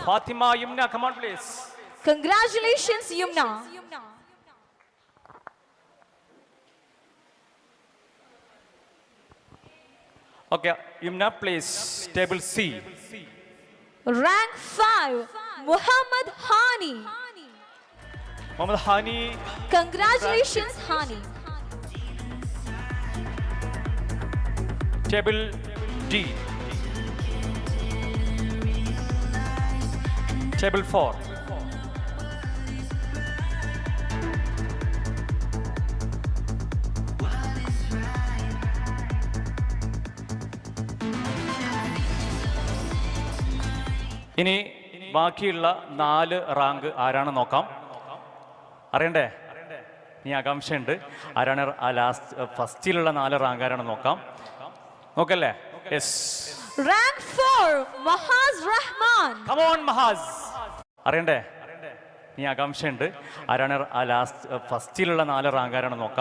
Fatima Yumna, come on please. Congratulations, Yumna. Okay, Yumna, please. Table C. Rank 5, Muhammad Hani. Muhammad Hani. Congratulations, Hani. Table D. Table 4. ഇനി ബാക്കിയുള്ള 4 rank ആരാണെന്ന് നോക്കാം. അറിയണ്ടേ? ഇനി ആകാംക്ഷയുണ്ട്. ആരാണ് ആ ഫസ്റ്റിലുള്ള 4 റാങ്ക് ആരാണെന്ന് നോക്കാം. നോക്കല്ലേ? Yes. Rank 4, Mahaz Rahman. Come on, Mahaz. അറിയണ്ടേ? ഇനി ആകാംക്ഷയുണ്ട്. ആരാണ് ആ ഫസ്റ്റിലുള്ള 4 റാങ്ക് ആരാണെന്ന് നോക്കാം.